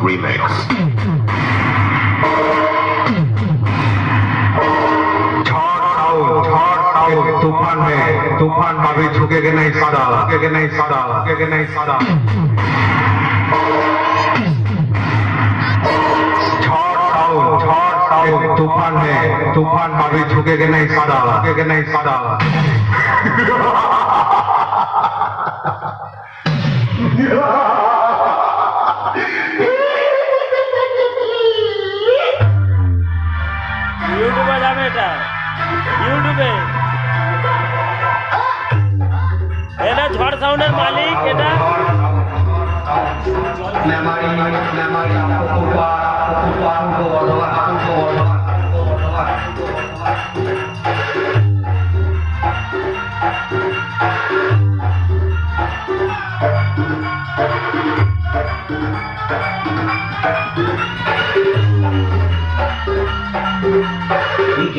Remix. तूफान में भी झुकेगे नहीं सादा, झुकेगे नहीं सादा, झुकेगे नहीं सादा। तूफान में भी झुकेगे नहीं सादा, झुकेगे नहीं सादा। ইউটিউবে যাবে এটা, ইউটিউবে। এটা ঝড় সাউন্ডের মালিক, এটা DJ,